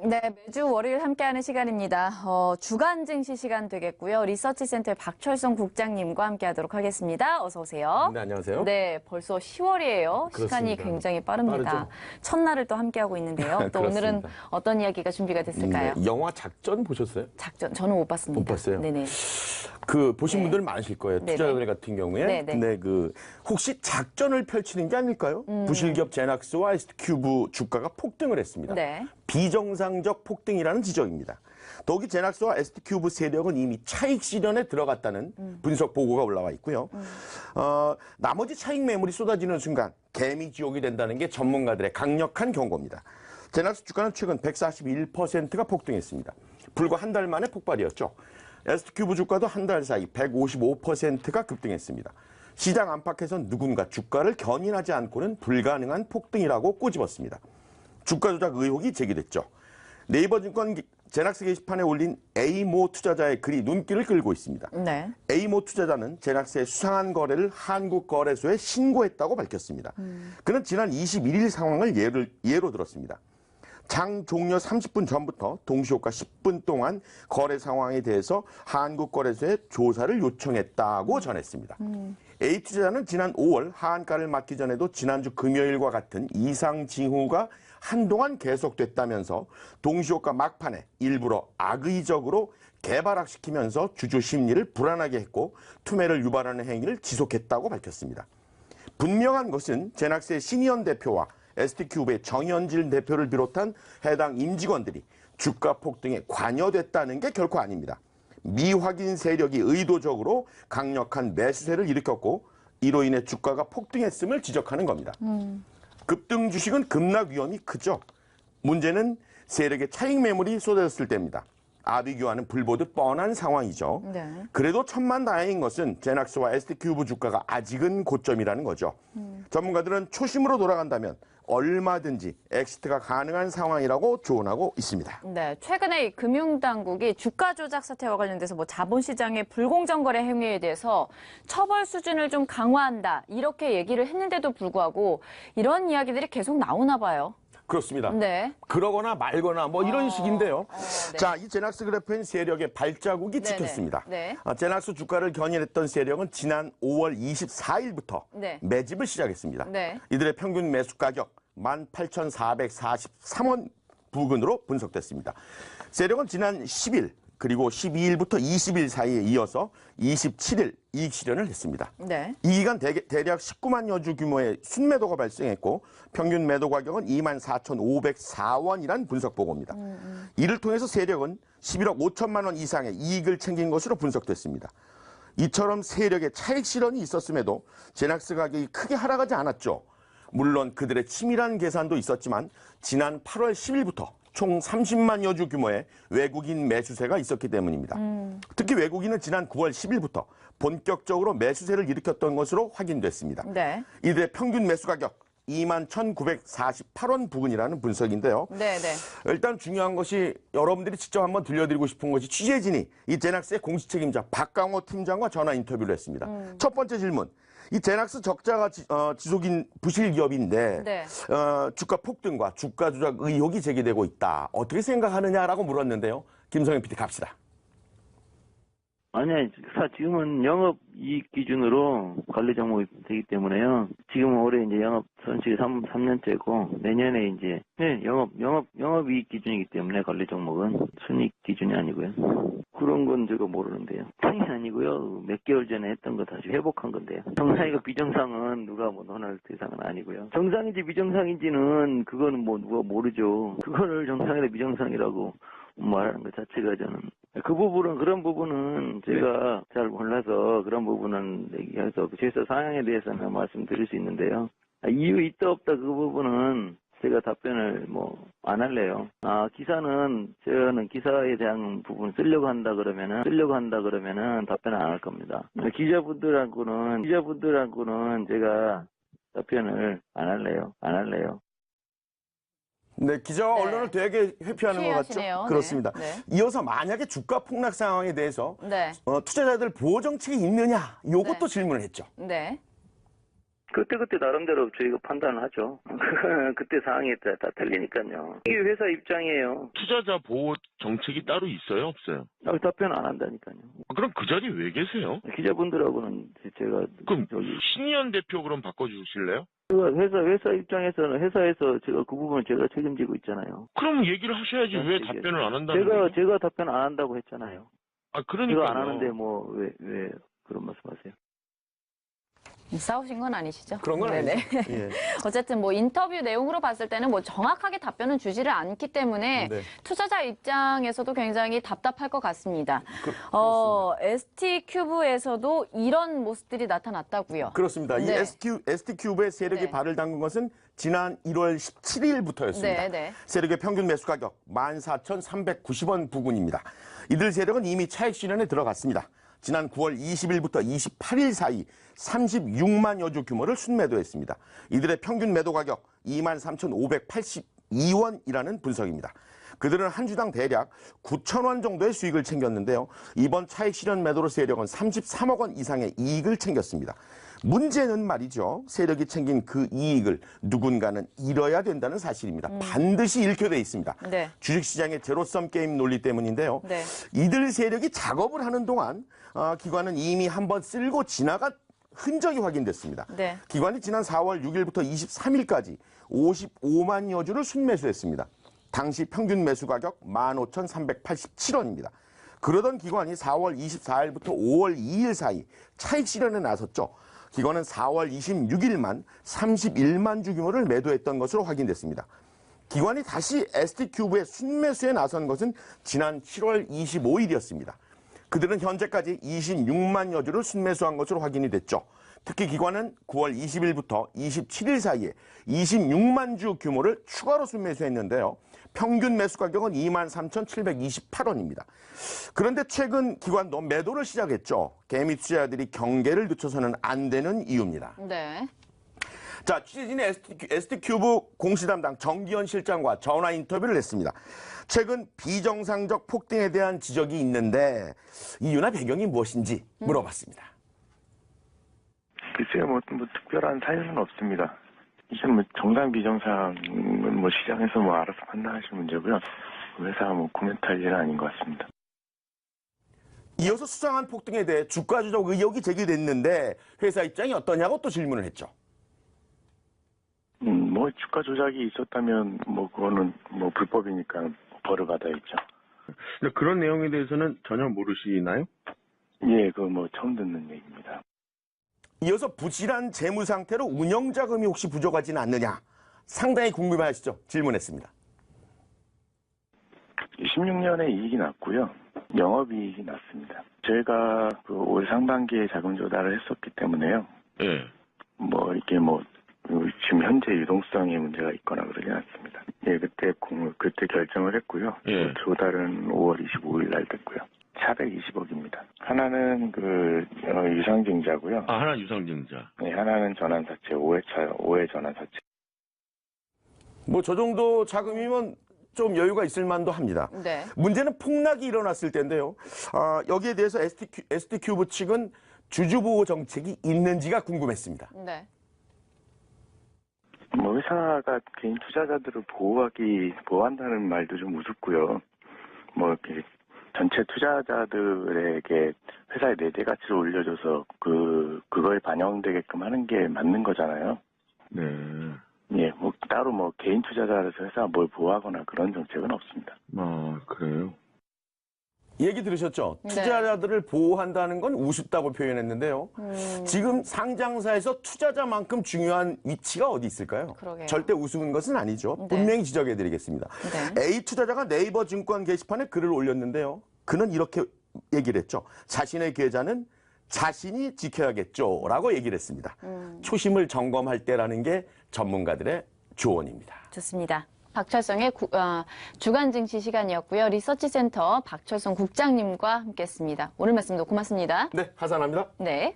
네, 매주 월요일 함께하는 시간입니다. 주간 증시 시간 되겠고요. 리서치센터의 박철성 국장님과 함께하도록 하겠습니다. 어서 오세요. 네, 안녕하세요. 네, 벌써 10월이에요. 시간이 굉장히 빠릅니다. 빠르죠? 첫날을 또 함께하고 있는데요. 또 오늘은 어떤 이야기가 준비가 됐을까요? 네, 영화 작전 보셨어요? 작전, 저는 못 봤습니다. 못 봤어요? 네네. 보신 분들 많으실 거예요. 네네. 투자자들 같은 경우에. 네네. 근데 혹시 작전을 펼치는 게 아닐까요? 부실기업 제낙스와 ST큐브 주가가 폭등을 했습니다. 네. 비정상적 폭등이라는 지적입니다. 더욱이 제낙스와 ST큐브 세력은 이미 차익 실현에 들어갔다는 분석 보고가 올라와 있고요. 나머지 차익 매물이 쏟아지는 순간 개미 지옥이 된다는 게 전문가들의 강력한 경고입니다. 제낙스 주가는 최근 141%가 폭등했습니다. 불과 한 달 만에 폭발이었죠. ST큐브 주가도 한 달 사이 155%가 급등했습니다. 시장 안팎에선 누군가 주가를 견인하지 않고는 불가능한 폭등이라고 꼬집었습니다. 주가 조작 의혹이 제기됐죠. 네이버증권 제낙스 게시판에 올린 A모 투자자의 글이 눈길을 끌고 있습니다. 네. A모 투자자는 제낙스의 수상한 거래를 한국거래소에 신고했다고 밝혔습니다. 그는 지난 21일 상황을 예로 들었습니다. 장 종료 30분 전부터 동시효과 10분 동안 거래 상황에 대해서 한국거래소에 조사를 요청했다고 전했습니다. A 투자자는 지난 5월 하한가를 맞기 전에도 지난주 금요일과 같은 이상 징후가 한동안 계속됐다면서 동시효과 막판에 일부러 악의적으로 개발락시키면서 주주 심리를 불안하게 했고 투매를 유발하는 행위를 지속했다고 밝혔습니다. 분명한 것은 제낙스의 신희연 대표와 ST큐브의 정현질 대표를 비롯한 해당 임직원들이 주가 폭등에 관여됐다는 게 결코 아닙니다. 미확인 세력이 의도적으로 강력한 매수세를 일으켰고 이로 인해 주가가 폭등했음을 지적하는 겁니다. 급등 주식은 급락 위험이 크죠. 문제는 세력의 차익 매물이 쏟아졌을 때입니다. 아비규환은 불보듯 뻔한 상황이죠. 네. 그래도 천만다행인 것은 제낙스와 ST큐브 주가가 아직은 고점이라는 거죠. 전문가들은 초심으로 돌아간다면 얼마든지 엑시트가 가능한 상황이라고 조언하고 있습니다. 네, 최근에 이 금융당국이 주가 조작 사태와 관련돼서 자본시장의 불공정 거래 행위에 대해서 처벌 수준을 좀 강화한다 이렇게 얘기를 했는데도 불구하고 이런 이야기들이 계속 나오나 봐요. 그렇습니다. 네. 그러거나 말거나 이런 식인데요. 네. 자, 이 제낙스 그래프엔 세력의 발자국이 네네. 찍혔습니다. 네. 제낙스 주가를 견인했던 세력은 지난 5월 24일부터 네. 매집을 시작했습니다. 네. 이들의 평균 매수 가격 18,443원 부근으로 분석됐습니다. 세력은 지난 10일 그리고 12일부터 20일 사이에 이어서 27일 이익 실현을 했습니다. 네. 이 기간 대략 19만여 주 규모의 순매도가 발생했고 평균 매도 가격은 24,504원이란 분석 보고입니다. 이를 통해서 세력은 11억 5천만 원 이상의 이익을 챙긴 것으로 분석됐습니다. 이처럼 세력의 차익 실현이 있었음에도 제낙스 가격이 크게 하락하지 않았죠. 물론 그들의 치밀한 계산도 있었지만 지난 8월 10일부터 총 30만여 주 규모의 외국인 매수세가 있었기 때문입니다. 특히 외국인은 지난 9월 10일부터 본격적으로 매수세를 일으켰던 것으로 확인됐습니다. 네. 이들의 평균 매수 가격 21,948원 부근이라는 분석인데요. 네네. 일단 중요한 것이 여러분들이 직접 한번 들려드리고 싶은 것이 취재진이 이 제낙스의 공식 책임자 박강호 팀장과 전화 인터뷰를 했습니다. 첫 번째 질문. 이 제낙스 적자가 지속인 부실 기업인데 네. 주가 폭등과 주가 조작 의혹이 제기되고 있다. 어떻게 생각하느냐라고 물었는데요. 김성현 PD 갑시다. 아니요, 지금은 영업이익 기준으로 관리 종목이 되기 때문에요. 지금 올해 이제 영업 손실이 3년째고, 내년에 이제, 네, 영업이익 기준이기 때문에 관리 종목은 순이익 기준이 아니고요. 그런 건 제가 모르는데요. 탕이 아니고요. 몇 개월 전에 했던 거 다시 회복한 건데요. 정상이고 비정상은 누가 논할 대상은 아니고요. 정상인지 비정상인지는 그거는 누가 모르죠. 그거를 정상이라 비정상이라고 말하는 것 자체가 저는 그런 부분은 제가 잘 몰라서 그런 부분은 얘기해서 제사 상황에 대해서는 말씀드릴 수 있는데요. 이유 있다 없다 그 부분은 제가 답변을 안 할래요. 저는 기사에 대한 부분 쓰려고 한다 그러면은 답변을 안 할 겁니다. 기자분들하고는 제가 답변을 안 할래요. 네, 기자와 네. 언론을 되게 회피하는 것 같죠? 피하시네요. 그렇습니다. 네. 이어서 만약에 주가 폭락 상황에 대해서 네. 투자자들 보호 정책이 있느냐? 요것도 네. 질문을 했죠. 네. 그때 나름대로 저희가 판단을 하죠. 그때 상황에 다 틀리니까요. 이게 회사 입장이에요. 투자자 보호 정책이 따로 있어요, 없어요? 답변 안 한다니까요. 그럼 그 자리에 왜 계세요? 기자분들하고는 제가 그럼 저기 신의원 대표 그럼 바꿔주실래요? 회사 입장에서는 회사에서 제가 그 부분을 제가 책임지고 있잖아요. 그럼 얘기를 하셔야지 왜 답변을 안 한다는 거예요? 제가 답변 안 한다고 했잖아요. 그러니까요. 제가 안 하는데 뭐 왜 그런 말씀하세요? 싸우신 건 아니시죠? 그런 건 네네. 아니죠. 예. 어쨌든 뭐 인터뷰 내용으로 봤을 때는 뭐 정확하게 답변은 주지를 않기 때문에 네. 투자자 입장에서도 굉장히 답답할 것 같습니다. 그렇습니다. ST큐브에서도 이런 모습들이 나타났다고요. 그렇습니다. 이 네. ST큐브의 세력이 네. 발을 담근 것은 지난 1월 17일부터였습니다. 네, 네. 세력의 평균 매수 가격 14,390원 부근입니다. 이들 세력은 이미 차익 실현에 들어갔습니다. 지난 9월 20일부터 28일 사이 36만여 주 규모를 순매도했습니다. 이들의 평균 매도 가격 23,582원이라는 분석입니다. 그들은 한 주당 대략 9,000원 정도의 수익을 챙겼는데요. 이번 차익 실현 매도로 세력은 33억 원 이상의 이익을 챙겼습니다. 문제는 말이죠. 세력이 챙긴 그 이익을 누군가는 잃어야 된다는 사실입니다. 반드시 잃게 돼 있습니다. 네. 주식시장의 제로섬 게임 논리 때문인데요. 네. 이들 세력이 작업을 하는 동안 기관은 이미 한번 쓸고 지나간 흔적이 확인됐습니다. 네. 기관이 지난 4월 6일부터 23일까지 55만여 주를 순매수했습니다. 당시 평균 매수 가격 15,387원입니다. 그러던 기관이 4월 24일부터 5월 2일 사이 차익 실현에 나섰죠. 기관은 4월 26일만 31만 주 규모를 매도했던 것으로 확인됐습니다. 기관이 다시 ST큐브의 순매수에 나선 것은 지난 7월 25일이었습니다. 그들은 현재까지 26만여 주를 순매수한 것으로 확인이 됐죠. 특히 기관은 9월 20일부터 27일 사이에 26만 주 규모를 추가로 순매수했는데요. 평균 매수 가격은 23,728원입니다. 그런데 최근 기관도 매도를 시작했죠. 개미 투자자들이 경계를 늦춰서는 안 되는 이유입니다. 네. 자, 취재진의 ST큐브 공시 담당 정기현 실장과 전화 인터뷰를 했습니다. 최근 비정상적 폭등에 대한 지적이 있는데 이유나 배경이 무엇인지 물어봤습니다. 글쎄요, 뭐 특별한 사유는 없습니다. 이게 뭐 정상 비정상은 뭐 시장에서 뭐 알아서 판단하실 문제고요. 회사 뭐 코멘트할 일은 아닌 것 같습니다. 이어서 수상한 폭등에 대해 주가 조작 의혹이 제기됐는데 회사 입장이 어떠냐고 또 질문을 했죠. 뭐 주가 조작이 있었다면 뭐 그거는 뭐 불법이니까 벌을 받아야죠. 근데 그런 내용에 대해서는 전혀 모르시나요? 예, 그거 뭐 처음 듣는 얘기입니다. 이어서 부실한 재무 상태로 운영 자금이 혹시 부족하지는 않느냐 상당히 궁금해하시죠? 질문했습니다. 16년에 이익이 났고요. 영업이익이 났습니다. 저희가 그 올 상반기에 자금 조달을 했었기 때문에요. 예. 뭐 이게 뭐 지금 현재 유동성에 문제가 있거나 그러진 않습니다. 예, 그때 결정을 했고요. 예. 조달은 5월 25일 날 됐고요. 420억입니다. 하나는 유상증자고요. 하나 유상증자. 네, 하나는 전환사채, 5회 전환사채. 뭐 저 정도 자금이면 좀 여유가 있을 만도 합니다. 네. 문제는 폭락이 일어났을 때인데요. 여기에 대해서 ST큐브 측은 주주보호 정책이 있는지가 궁금했습니다. 네. 뭐 회사가 개인 투자자들을 보호한다는 말도 좀 우습고요. 뭐 이렇게 전체 투자자들에게 회사의 내재 가치를 올려줘서 그거에 반영되게끔 하는 게 맞는 거잖아요. 네. 예, 뭐 따로 뭐 개인 투자자라서 회사가 뭘 보호하거나 그런 정책은 없습니다. 그래요? 얘기 들으셨죠? 네. 투자자들을 보호한다는 건 우습다고 표현했는데요. 지금 상장사에서 투자자만큼 중요한 위치가 어디 있을까요? 그러게요. 절대 우스운 것은 아니죠. 네. 분명히 지적해드리겠습니다. 네. A 투자자가 네이버 증권 게시판에 글을 올렸는데요. 그는 이렇게 얘기를 했죠. 자신의 계좌는 자신이 지켜야겠죠. 라고 얘기를 했습니다. 초심을 점검할 때라는 게 전문가들의 조언입니다. 좋습니다. 박철성의 주간 증시 시간이었고요. 리서치센터 박철성 국장님과 함께했습니다. 오늘 말씀도 고맙습니다. 네, 하산합니다. 네.